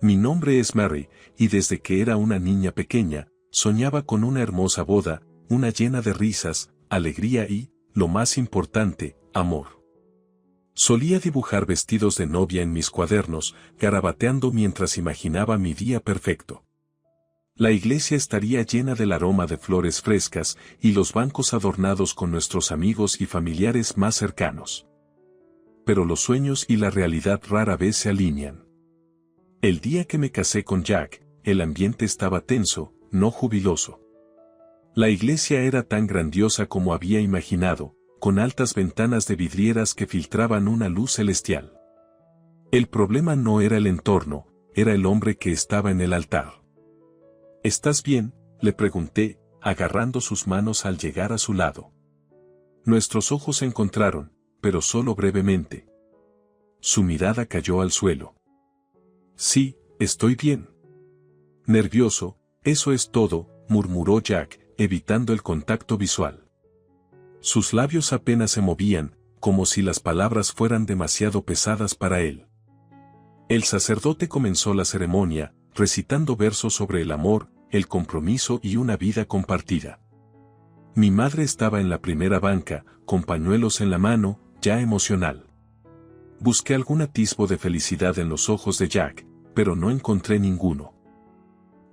Mi nombre es Mary, y desde que era una niña pequeña, soñaba con una hermosa boda, una llena de risas, alegría y, lo más importante, amor. Solía dibujar vestidos de novia en mis cuadernos, garabateando mientras imaginaba mi día perfecto. La iglesia estaría llena del aroma de flores frescas y los bancos adornados con nuestros amigos y familiares más cercanos. Pero los sueños y la realidad rara vez se alinean. El día que me casé con Jack, el ambiente estaba tenso, no jubiloso. La iglesia era tan grandiosa como había imaginado, con altas ventanas de vidrieras que filtraban una luz celestial. El problema no era el entorno, era el hombre que estaba en el altar. ¿Estás bien?, le pregunté, agarrando sus manos al llegar a su lado. Nuestros ojos se encontraron, pero solo brevemente. Su mirada cayó al suelo. Sí, estoy bien. Nervioso, eso es todo, murmuró Jack, evitando el contacto visual. Sus labios apenas se movían, como si las palabras fueran demasiado pesadas para él. El sacerdote comenzó la ceremonia, recitando versos sobre el amor, el compromiso y una vida compartida. Mi madre estaba en la primera banca, con pañuelos en la mano, ya emocional. Busqué algún atisbo de felicidad en los ojos de Jack, pero no encontré ninguno.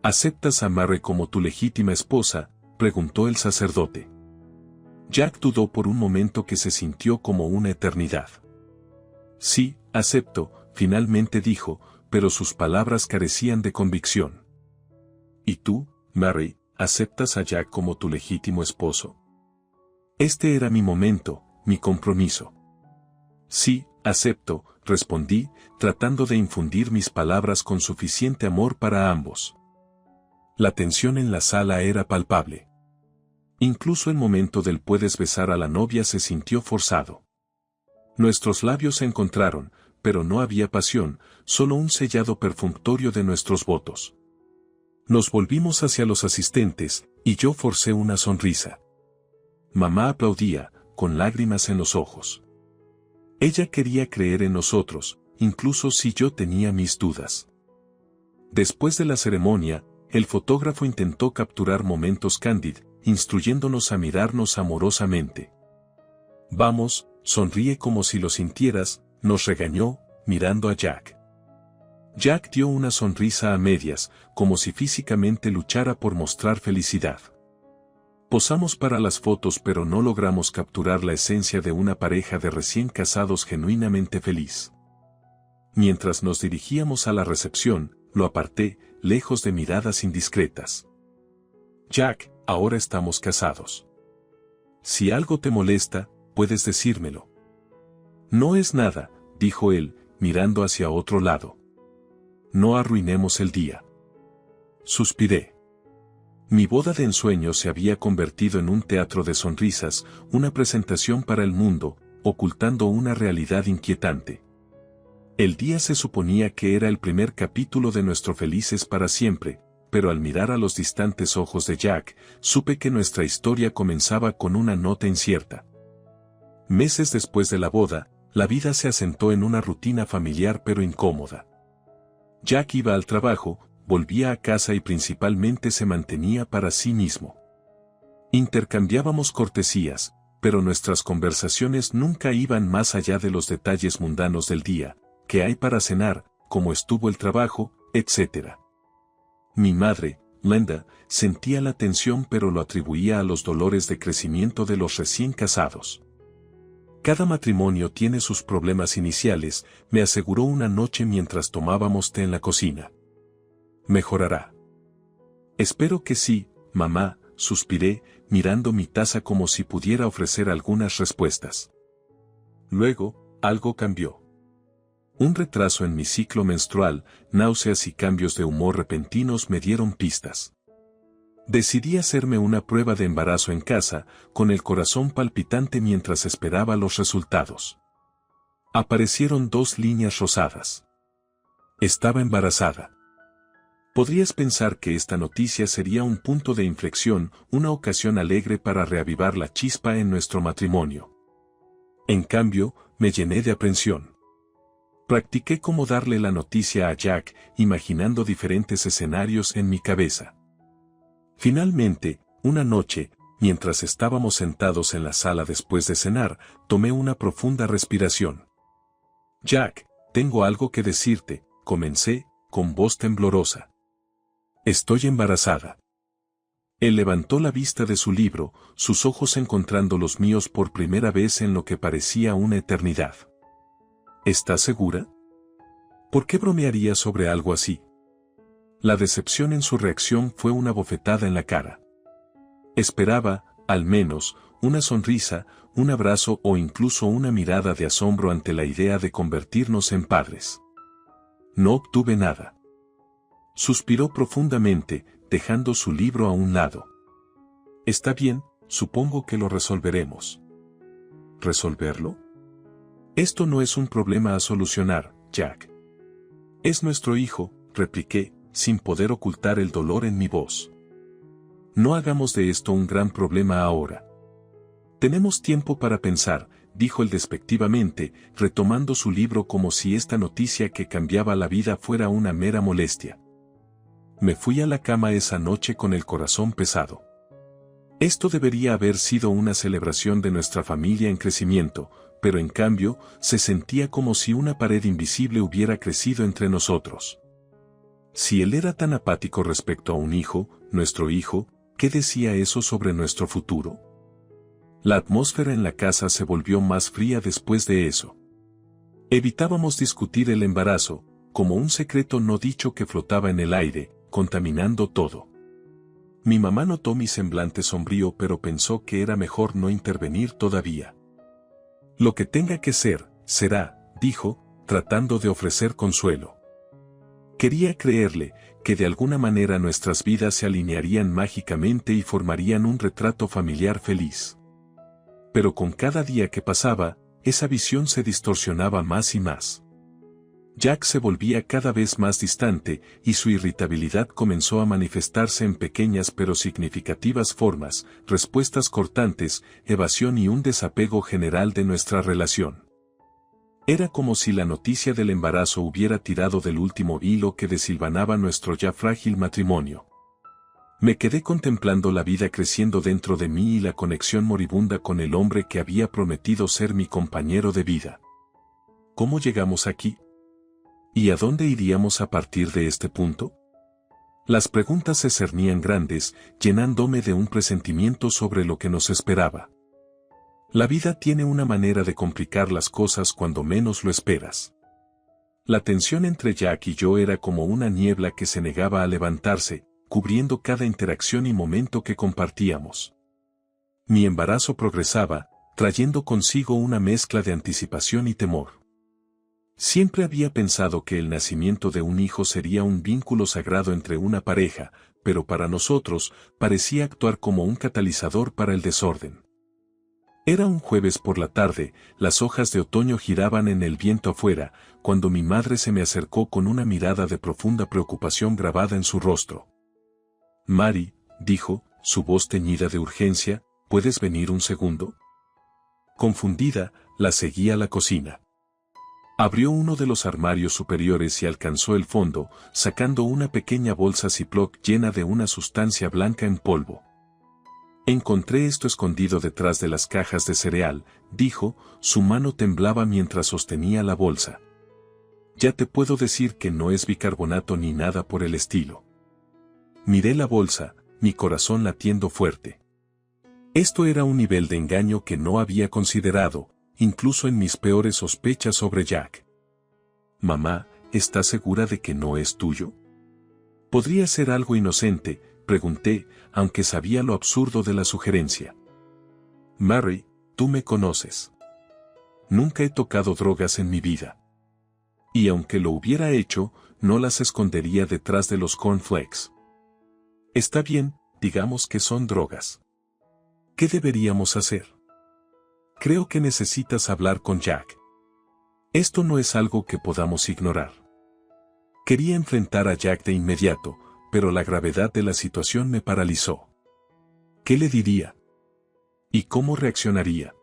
¿Aceptas a Mary como tu legítima esposa?, preguntó el sacerdote. Jack dudó por un momento que se sintió como una eternidad. Sí, acepto, finalmente dijo, pero sus palabras carecían de convicción. ¿Y tú, Mary, aceptas a Jack como tu legítimo esposo? Este era mi momento, mi compromiso. Sí, acepto, respondí, tratando de infundir mis palabras con suficiente amor para ambos. La tensión en la sala era palpable. Incluso el momento del puedes besar a la novia se sintió forzado. Nuestros labios se encontraron, pero no había pasión, solo un sellado perfunctorio de nuestros votos. Nos volvimos hacia los asistentes, y yo forcé una sonrisa. Mamá aplaudía, con lágrimas en los ojos. Ella quería creer en nosotros, incluso si yo tenía mis dudas. Después de la ceremonia, el fotógrafo intentó capturar momentos cándidos, instruyéndonos a mirarnos amorosamente. Vamos, sonríe como si lo sintieras, nos regañó, mirando a Jack. Jack dio una sonrisa a medias, como si físicamente luchara por mostrar felicidad. Posamos para las fotos pero no logramos capturar la esencia de una pareja de recién casados genuinamente feliz. Mientras nos dirigíamos a la recepción, lo aparté, lejos de miradas indiscretas. Jack, ahora estamos casados. Si algo te molesta, puedes decírmelo. No es nada, dijo él, mirando hacia otro lado. No arruinemos el día. Suspiré. Mi boda de ensueño se había convertido en un teatro de sonrisas, una presentación para el mundo, ocultando una realidad inquietante. El día se suponía que era el primer capítulo de nuestro Felices para siempre, pero al mirar a los distantes ojos de Jack, supe que nuestra historia comenzaba con una nota incierta. Meses después de la boda, la vida se asentó en una rutina familiar pero incómoda. Jack iba al trabajo, volvía a casa y principalmente se mantenía para sí mismo. Intercambiábamos cortesías, pero nuestras conversaciones nunca iban más allá de los detalles mundanos del día, qué hay para cenar, cómo estuvo el trabajo, etc. Mi madre, Linda, sentía la tensión pero lo atribuía a los dolores de crecimiento de los recién casados. Cada matrimonio tiene sus problemas iniciales, me aseguró una noche mientras tomábamos té en la cocina. Mejorará. Espero que sí, mamá, suspiré, mirando mi taza como si pudiera ofrecer algunas respuestas. Luego, algo cambió. Un retraso en mi ciclo menstrual, náuseas y cambios de humor repentinos me dieron pistas. Decidí hacerme una prueba de embarazo en casa, con el corazón palpitante mientras esperaba los resultados. Aparecieron 2 líneas rosadas. Estaba embarazada. Podrías pensar que esta noticia sería un punto de inflexión, una ocasión alegre para reavivar la chispa en nuestro matrimonio. En cambio, me llené de aprensión. Practiqué cómo darle la noticia a Jack, imaginando diferentes escenarios en mi cabeza. Finalmente, una noche, mientras estábamos sentados en la sala después de cenar, tomé una profunda respiración. Jack, tengo algo que decirte, comencé, con voz temblorosa. Estoy embarazada. Él levantó la vista de su libro, sus ojos encontrando los míos por primera vez en lo que parecía una eternidad. ¿Estás segura? ¿Por qué bromearía sobre algo así? La decepción en su reacción fue una bofetada en la cara. Esperaba, al menos, una sonrisa, un abrazo o incluso una mirada de asombro ante la idea de convertirnos en padres. No obtuve nada. Suspiró profundamente, dejando su libro a un lado. Está bien, supongo que lo resolveremos. ¿Resolverlo? Esto no es un problema a solucionar, Jack. Es nuestro hijo, repliqué, sin poder ocultar el dolor en mi voz. No hagamos de esto un gran problema ahora. Tenemos tiempo para pensar, dijo él despectivamente, retomando su libro como si esta noticia que cambiaba la vida fuera una mera molestia. Me fui a la cama esa noche con el corazón pesado. Esto debería haber sido una celebración de nuestra familia en crecimiento, pero en cambio, se sentía como si una pared invisible hubiera crecido entre nosotros. Si él era tan apático respecto a un hijo, nuestro hijo, ¿qué decía eso sobre nuestro futuro? La atmósfera en la casa se volvió más fría después de eso. Evitábamos discutir el embarazo, como un secreto no dicho que flotaba en el aire, contaminando todo. Mi mamá notó mi semblante sombrío pero pensó que era mejor no intervenir todavía. Lo que tenga que ser, será, dijo, tratando de ofrecer consuelo. Quería creerle, que de alguna manera nuestras vidas se alinearían mágicamente y formarían un retrato familiar feliz. Pero con cada día que pasaba, esa visión se distorsionaba más y más. Jack se volvía cada vez más distante, y su irritabilidad comenzó a manifestarse en pequeñas pero significativas formas, respuestas cortantes, evasión y un desapego general de nuestra relación. Era como si la noticia del embarazo hubiera tirado del último hilo que desilvanaba nuestro ya frágil matrimonio. Me quedé contemplando la vida creciendo dentro de mí y la conexión moribunda con el hombre que había prometido ser mi compañero de vida. ¿Cómo llegamos aquí? ¿Y a dónde iríamos a partir de este punto? Las preguntas se cernían grandes, llenándome de un presentimiento sobre lo que nos esperaba. La vida tiene una manera de complicar las cosas cuando menos lo esperas. La tensión entre Jack y yo era como una niebla que se negaba a levantarse, cubriendo cada interacción y momento que compartíamos. Mi embarazo progresaba, trayendo consigo una mezcla de anticipación y temor. Siempre había pensado que el nacimiento de un hijo sería un vínculo sagrado entre una pareja, pero para nosotros, parecía actuar como un catalizador para el desorden. Era un jueves por la tarde, las hojas de otoño giraban en el viento afuera, cuando mi madre se me acercó con una mirada de profunda preocupación grabada en su rostro. Mary, dijo, su voz teñida de urgencia, ¿puedes venir un segundo? Confundida, la seguí a la cocina. Abrió uno de los armarios superiores y alcanzó el fondo, sacando una pequeña bolsa Ziploc llena de una sustancia blanca en polvo. Encontré esto escondido detrás de las cajas de cereal, dijo, su mano temblaba mientras sostenía la bolsa. Ya te puedo decir que no es bicarbonato ni nada por el estilo. Miré la bolsa, mi corazón latiendo fuerte. Esto era un nivel de engaño que no había considerado, incluso en mis peores sospechas sobre Jack. Mamá, ¿estás segura de que no es tuyo? ¿Podría ser algo inocente?, pregunté, aunque sabía lo absurdo de la sugerencia. Mary, tú me conoces. Nunca he tocado drogas en mi vida. Y aunque lo hubiera hecho, no las escondería detrás de los cornflakes. Está bien, digamos que son drogas. ¿Qué deberíamos hacer? Creo que necesitas hablar con Jack. Esto no es algo que podamos ignorar. Quería enfrentar a Jack de inmediato, pero la gravedad de la situación me paralizó. ¿Qué le diría? ¿Y cómo reaccionaría?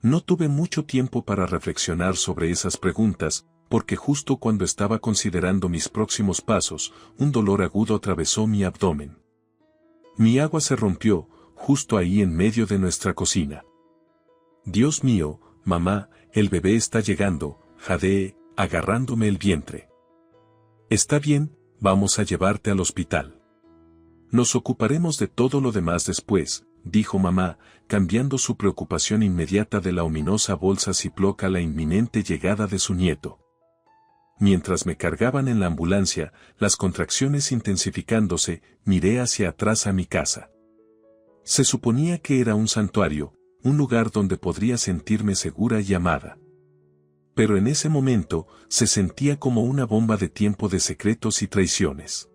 No tuve mucho tiempo para reflexionar sobre esas preguntas, porque justo cuando estaba considerando mis próximos pasos, un dolor agudo atravesó mi abdomen. Mi agua se rompió, justo ahí en medio de nuestra cocina. Dios mío, mamá, el bebé está llegando, jadeé, agarrándome el vientre. Está bien, vamos a llevarte al hospital. Nos ocuparemos de todo lo demás después, dijo mamá, cambiando su preocupación inmediata de la ominosa bolsa Ziploc a la inminente llegada de su nieto. Mientras me cargaban en la ambulancia, las contracciones intensificándose, miré hacia atrás a mi casa. Se suponía que era un santuario, un lugar donde podría sentirme segura y amada. Pero en ese momento, se sentía como una bomba de tiempo de secretos y traiciones.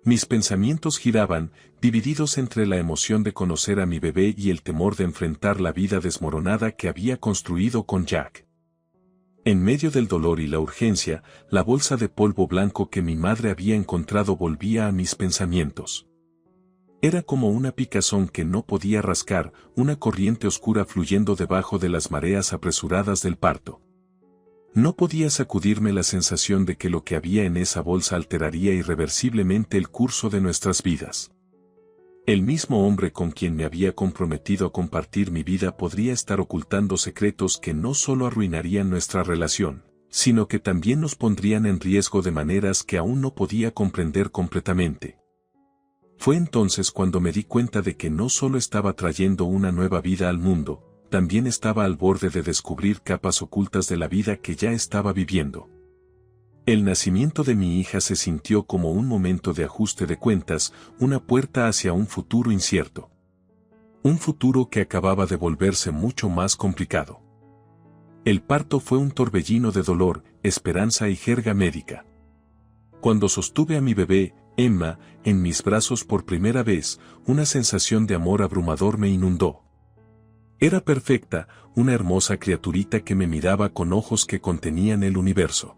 Mis pensamientos giraban, divididos entre la emoción de conocer a mi bebé y el temor de enfrentar la vida desmoronada que había construido con Jack. En medio del dolor y la urgencia, la bolsa de polvo blanco que mi madre había encontrado volvía a mis pensamientos. Era como una picazón que no podía rascar, una corriente oscura fluyendo debajo de las mareas apresuradas del parto. No podía sacudirme la sensación de que lo que había en esa bolsa alteraría irreversiblemente el curso de nuestras vidas. El mismo hombre con quien me había comprometido a compartir mi vida podría estar ocultando secretos que no solo arruinarían nuestra relación, sino que también nos pondrían en riesgo de maneras que aún no podía comprender completamente. Fue entonces cuando me di cuenta de que no solo estaba trayendo una nueva vida al mundo, también estaba al borde de descubrir capas ocultas de la vida que ya estaba viviendo. El nacimiento de mi hija se sintió como un momento de ajuste de cuentas, una puerta hacia un futuro incierto. Un futuro que acababa de volverse mucho más complicado. El parto fue un torbellino de dolor, esperanza y jerga médica. Cuando sostuve a mi bebé, Emma, en mis brazos por primera vez, una sensación de amor abrumador me inundó. Era perfecta, una hermosa criaturita que me miraba con ojos que contenían el universo.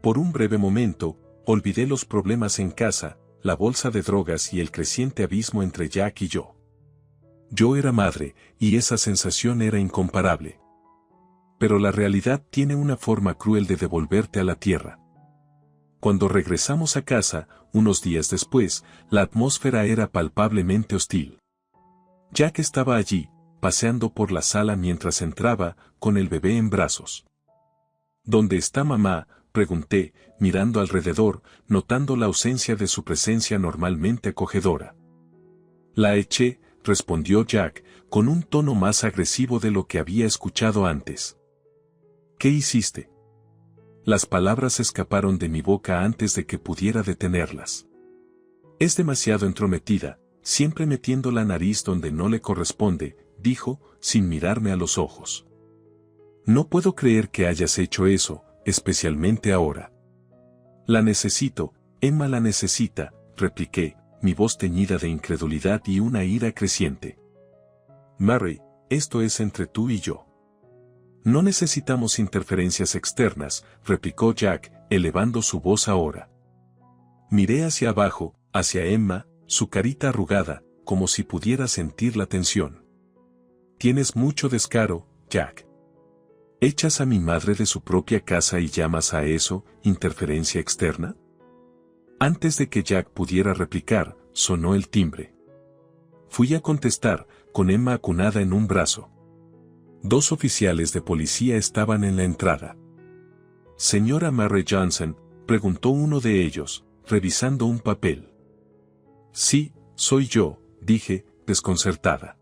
Por un breve momento, olvidé los problemas en casa, la bolsa de drogas y el creciente abismo entre Jack y yo. Yo era madre, y esa sensación era incomparable. Pero la realidad tiene una forma cruel de devolverte a la tierra. Cuando regresamos a casa, unos días después, la atmósfera era palpablemente hostil. Jack estaba allí, paseando por la sala mientras entraba, con el bebé en brazos. ¿Dónde está mamá?, pregunté, mirando alrededor, notando la ausencia de su presencia normalmente acogedora. La eché, respondió Jack, con un tono más agresivo de lo que había escuchado antes. ¿Qué hiciste? Las palabras escaparon de mi boca antes de que pudiera detenerlas. Es demasiado entrometida, siempre metiendo la nariz donde no le corresponde, dijo, sin mirarme a los ojos. No puedo creer que hayas hecho eso, especialmente ahora. La necesito, Emma la necesita, repliqué, mi voz teñida de incredulidad y una ira creciente. Mary, esto es entre tú y yo. No necesitamos interferencias externas, replicó Jack, elevando su voz ahora. Miré hacia abajo, hacia Emma, su carita arrugada, como si pudiera sentir la tensión. Tienes mucho descaro, Jack. ¿Echas a mi madre de su propia casa y llamas a eso interferencia externa? Antes de que Jack pudiera replicar, sonó el timbre. Fui a contestar, con Emma acunada en un brazo. 2 oficiales de policía estaban en la entrada. Señora Mary Johnson, preguntó uno de ellos, revisando un papel. Sí, soy yo, dije, desconcertada.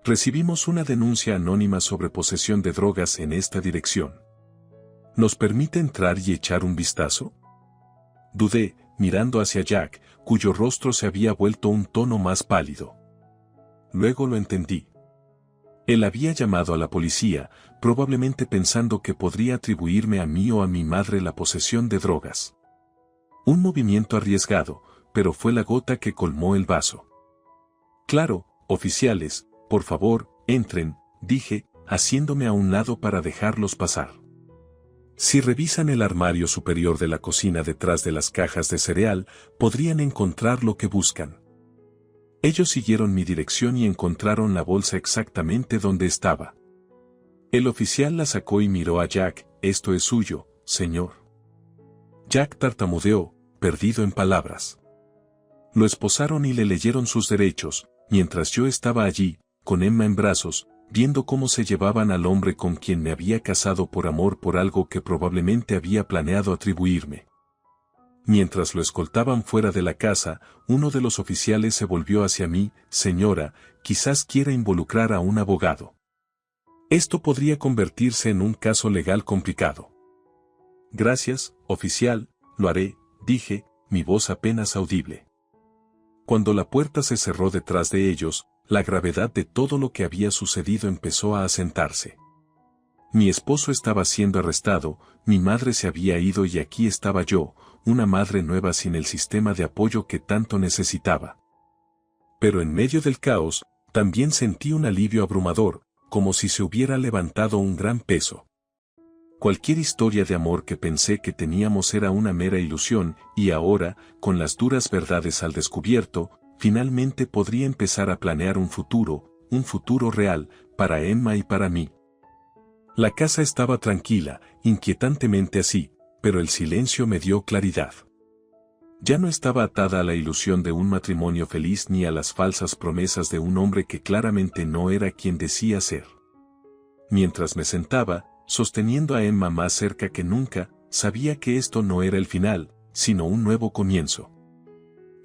Recibimos una denuncia anónima sobre posesión de drogas en esta dirección. ¿Nos permite entrar y echar un vistazo? Dudé, mirando hacia Jack, cuyo rostro se había vuelto un tono más pálido. Luego lo entendí. Él había llamado a la policía, probablemente pensando que podría atribuirme a mí o a mi madre la posesión de drogas. Un movimiento arriesgado, pero fue la gota que colmó el vaso. Claro, oficiales, por favor, entren, dije, haciéndome a un lado para dejarlos pasar. Si revisan el armario superior de la cocina detrás de las cajas de cereal, podrían encontrar lo que buscan. Ellos siguieron mi dirección y encontraron la bolsa exactamente donde estaba. El oficial la sacó y miró a Jack, esto es suyo, señor. Jack tartamudeó, perdido en palabras. Lo esposaron y le leyeron sus derechos, mientras yo estaba allí, con Emma en brazos, viendo cómo se llevaban al hombre con quien me había casado por amor por algo que probablemente había planeado atribuirme. Mientras lo escoltaban fuera de la casa, uno de los oficiales se volvió hacia mí: señora, quizás quiera involucrar a un abogado. Esto podría convertirse en un caso legal complicado. Gracias, oficial, lo haré, dije, mi voz apenas audible. Cuando la puerta se cerró detrás de ellos, la gravedad de todo lo que había sucedido empezó a asentarse. Mi esposo estaba siendo arrestado, mi madre se había ido y aquí estaba yo, una madre nueva sin el sistema de apoyo que tanto necesitaba. Pero en medio del caos, también sentí un alivio abrumador, como si se hubiera levantado un gran peso. Cualquier historia de amor que pensé que teníamos era una mera ilusión, y ahora, con las duras verdades al descubierto, finalmente podría empezar a planear un futuro real, para Emma y para mí. La casa estaba tranquila, inquietantemente así, pero el silencio me dio claridad. Ya no estaba atada a la ilusión de un matrimonio feliz ni a las falsas promesas de un hombre que claramente no era quien decía ser. Mientras me sentaba, sosteniendo a Emma más cerca que nunca, sabía que esto no era el final, sino un nuevo comienzo.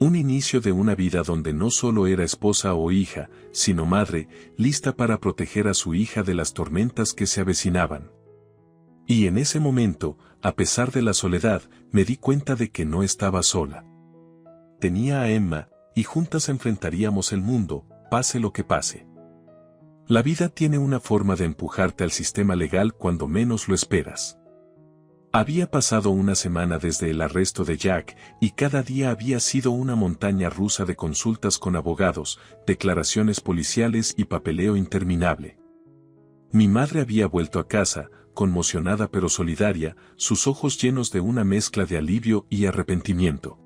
Un inicio de una vida donde no solo era esposa o hija, sino madre, lista para proteger a su hija de las tormentas que se avecinaban. Y en ese momento, a pesar de la soledad, me di cuenta de que no estaba sola. Tenía a Emma, y juntas enfrentaríamos el mundo, pase lo que pase. La vida tiene una forma de empujarte al sistema legal cuando menos lo esperas. Había pasado una semana desde el arresto de Jack, y cada día había sido una montaña rusa de consultas con abogados, declaraciones policiales y papeleo interminable. Mi madre había vuelto a casa, conmocionada pero solidaria, sus ojos llenos de una mezcla de alivio y arrepentimiento.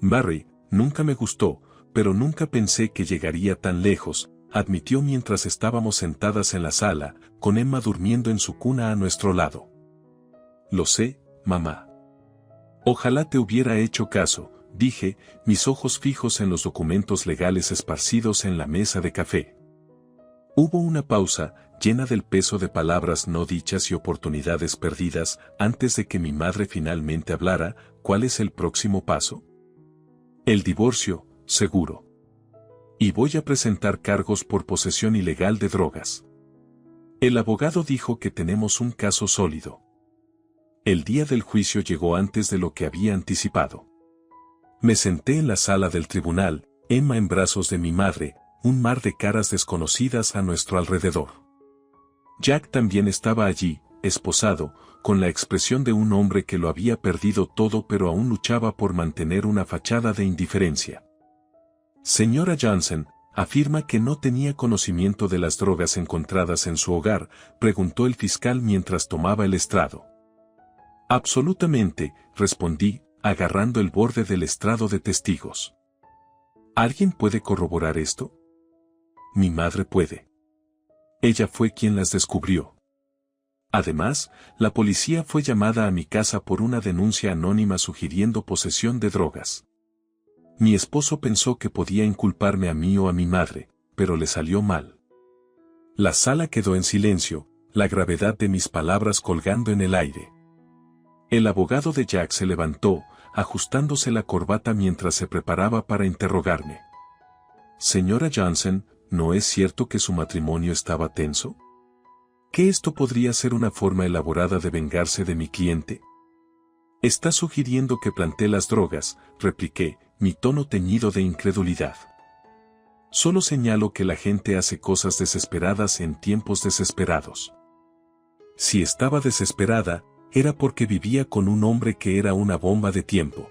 Barry, nunca me gustó, pero nunca pensé que llegaría tan lejos, admitió mientras estábamos sentadas en la sala, con Emma durmiendo en su cuna a nuestro lado. Lo sé, mamá. Ojalá te hubiera hecho caso, dije, mis ojos fijos en los documentos legales esparcidos en la mesa de café. Hubo una pausa, llena del peso de palabras no dichas y oportunidades perdidas, antes de que mi madre finalmente hablara. ¿Cuál es el próximo paso? El divorcio, seguro. Y voy a presentar cargos por posesión ilegal de drogas. El abogado dijo que tenemos un caso sólido. El día del juicio llegó antes de lo que había anticipado. Me senté en la sala del tribunal, Emma en brazos de mi madre, un mar de caras desconocidas a nuestro alrededor. Jack también estaba allí, esposado, con la expresión de un hombre que lo había perdido todo pero aún luchaba por mantener una fachada de indiferencia. Señora Johnson, afirma que no tenía conocimiento de las drogas encontradas en su hogar, preguntó el fiscal mientras tomaba el estrado. Absolutamente, respondí, agarrando el borde del estrado de testigos. ¿Alguien puede corroborar esto? Mi madre puede. Ella fue quien las descubrió. Además, la policía fue llamada a mi casa por una denuncia anónima sugiriendo posesión de drogas. Mi esposo pensó que podía inculparme a mí o a mi madre, pero le salió mal. La sala quedó en silencio, la gravedad de mis palabras colgando en el aire. El abogado de Jack se levantó, ajustándose la corbata mientras se preparaba para interrogarme. Señora Johnson, ¿no es cierto que su matrimonio estaba tenso? ¿Que esto podría ser una forma elaborada de vengarse de mi cliente? Está sugiriendo que planté las drogas, repliqué, mi tono teñido de incredulidad. Solo señalo que la gente hace cosas desesperadas en tiempos desesperados. Si estaba desesperada, era porque vivía con un hombre que era una bomba de tiempo.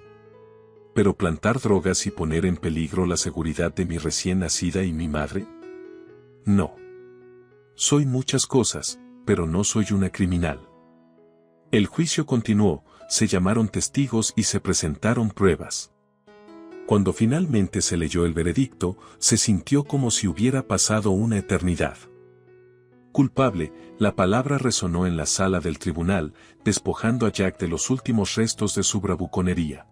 Pero plantar drogas y poner en peligro la seguridad de mi recién nacida y mi madre? No. Soy muchas cosas, pero no soy una criminal. El juicio continuó, se llamaron testigos y se presentaron pruebas. Cuando finalmente se leyó el veredicto, se sintió como si hubiera pasado una eternidad. Culpable, la palabra resonó en la sala del tribunal, despojando a Jack de los últimos restos de su bravuconería.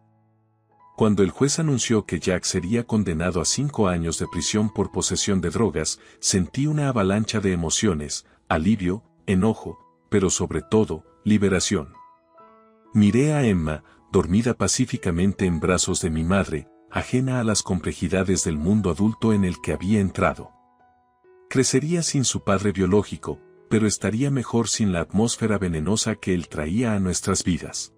Cuando el juez anunció que Jack sería condenado a 5 años de prisión por posesión de drogas, sentí una avalancha de emociones, alivio, enojo, pero sobre todo, liberación. Miré a Emma, dormida pacíficamente en brazos de mi madre, ajena a las complejidades del mundo adulto en el que había entrado. Crecería sin su padre biológico, pero estaría mejor sin la atmósfera venenosa que él traía a nuestras vidas.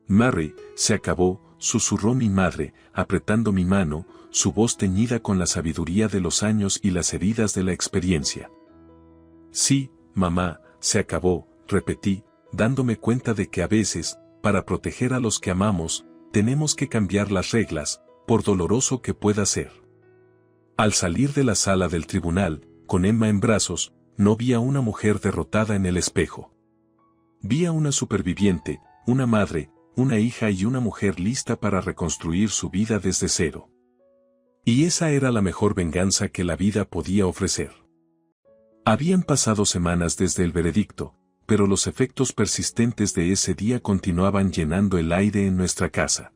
Mary, se acabó, susurró mi madre, apretando mi mano, su voz teñida con la sabiduría de los años y las heridas de la experiencia. Sí, mamá, se acabó, repetí, dándome cuenta de que a veces, para proteger a los que amamos, tenemos que cambiar las reglas, por doloroso que pueda ser. Al salir de la sala del tribunal, con Emma en brazos, no vi a una mujer derrotada en el espejo. Vi a una superviviente, una madre, una hija y una mujer lista para reconstruir su vida desde cero. Y esa era la mejor venganza que la vida podía ofrecer. Habían pasado semanas desde el veredicto, pero los efectos persistentes de ese día continuaban llenando el aire en nuestra casa.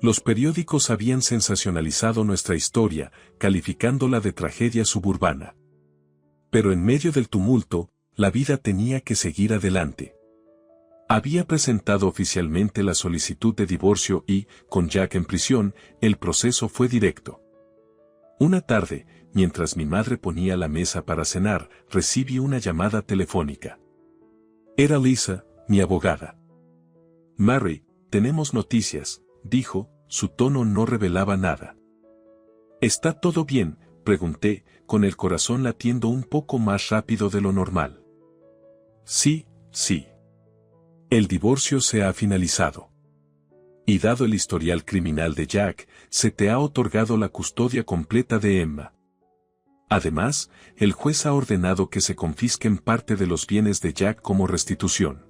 Los periódicos habían sensacionalizado nuestra historia, calificándola de tragedia suburbana. Pero en medio del tumulto, la vida tenía que seguir adelante. Había presentado oficialmente la solicitud de divorcio y, con Jack en prisión, el proceso fue directo. Una tarde, mientras mi madre ponía la mesa para cenar, recibí una llamada telefónica. Era Lisa, mi abogada. Mary, tenemos noticias, dijo, su tono no revelaba nada. ¿Está todo bien?, pregunté, con el corazón latiendo un poco más rápido de lo normal. Sí, sí. El divorcio se ha finalizado. Y dado el historial criminal de Jack, se te ha otorgado la custodia completa de Emma. Además, el juez ha ordenado que se confisquen parte de los bienes de Jack como restitución.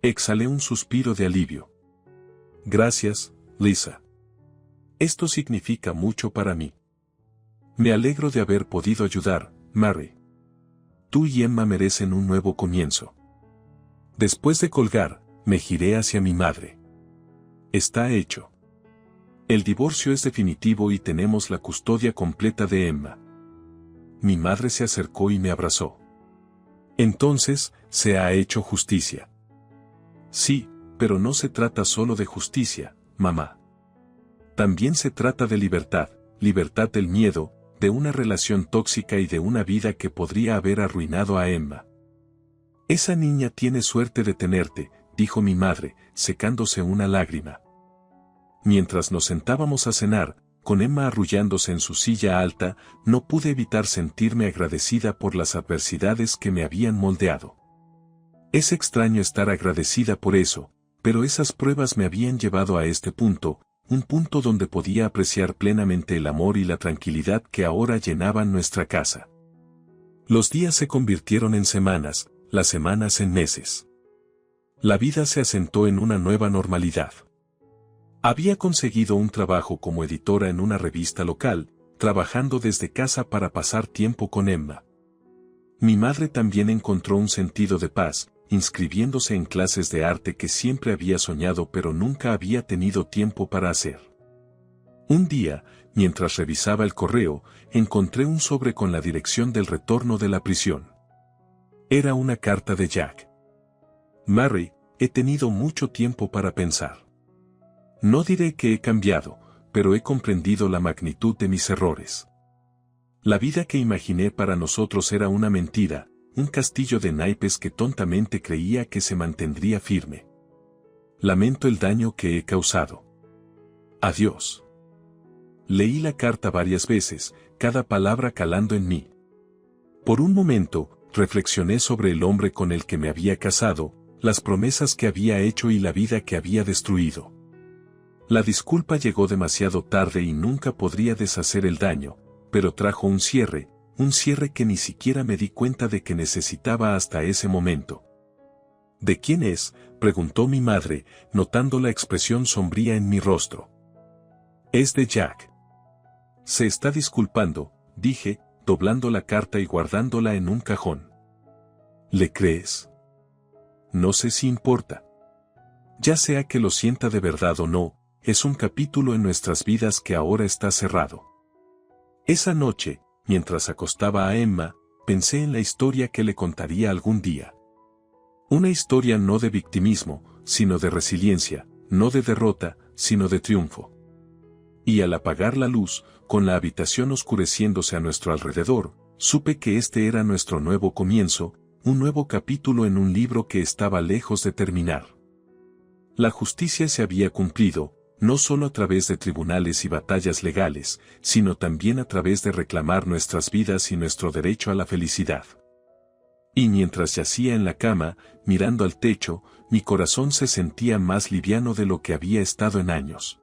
Exhalé un suspiro de alivio. Gracias, Lisa. Esto significa mucho para mí. Me alegro de haber podido ayudar, Mary. Tú y Emma merecen un nuevo comienzo. Después de colgar, me giré hacia mi madre. Está hecho. El divorcio es definitivo y tenemos la custodia completa de Emma. Mi madre se acercó y me abrazó. Entonces, se ha hecho justicia. Sí, pero no se trata solo de justicia, mamá. También se trata de libertad, libertad del miedo, de una relación tóxica y de una vida que podría haber arruinado a Emma. Esa niña tiene suerte de tenerte, dijo mi madre, secándose una lágrima. Mientras nos sentábamos a cenar, con Emma arrullándose en su silla alta, no pude evitar sentirme agradecida por las adversidades que me habían moldeado. Es extraño estar agradecida por eso, pero esas pruebas me habían llevado a este punto, un punto donde podía apreciar plenamente el amor y la tranquilidad que ahora llenaban nuestra casa. Los días se convirtieron en semanas, las semanas en meses. La vida se asentó en una nueva normalidad. Había conseguido un trabajo como editora en una revista local, trabajando desde casa para pasar tiempo con Emma. Mi madre también encontró un sentido de paz, inscribiéndose en clases de arte que siempre había soñado pero nunca había tenido tiempo para hacer. Un día, mientras revisaba el correo, encontré un sobre con la dirección del retorno de la prisión. Era una carta de Jack. Mary, he tenido mucho tiempo para pensar. No diré que he cambiado, pero he comprendido la magnitud de mis errores. La vida que imaginé para nosotros era una mentira, un castillo de naipes que tontamente creía que se mantendría firme. Lamento el daño que he causado. Adiós. Leí la carta varias veces, cada palabra calando en mí. Por un momento, reflexioné sobre el hombre con el que me había casado, las promesas que había hecho y la vida que había destruido. La disculpa llegó demasiado tarde y nunca podría deshacer el daño, pero trajo un cierre que ni siquiera me di cuenta de que necesitaba hasta ese momento. ¿De quién es?, preguntó mi madre, notando la expresión sombría en mi rostro. Es de Jack. Se está disculpando, dije, doblando la carta y guardándola en un cajón. ¿Le crees? No sé si importa. Ya sea que lo sienta de verdad o no, es un capítulo en nuestras vidas que ahora está cerrado. Esa noche, mientras acostaba a Emma, pensé en la historia que le contaría algún día. Una historia no de victimismo, sino de resiliencia, no de derrota, sino de triunfo. Y al apagar la luz, con la habitación oscureciéndose a nuestro alrededor, supe que este era nuestro nuevo comienzo, un nuevo capítulo en un libro que estaba lejos de terminar. La justicia se había cumplido, no solo a través de tribunales y batallas legales, sino también a través de reclamar nuestras vidas y nuestro derecho a la felicidad. Y mientras yacía en la cama, mirando al techo, mi corazón se sentía más liviano de lo que había estado en años.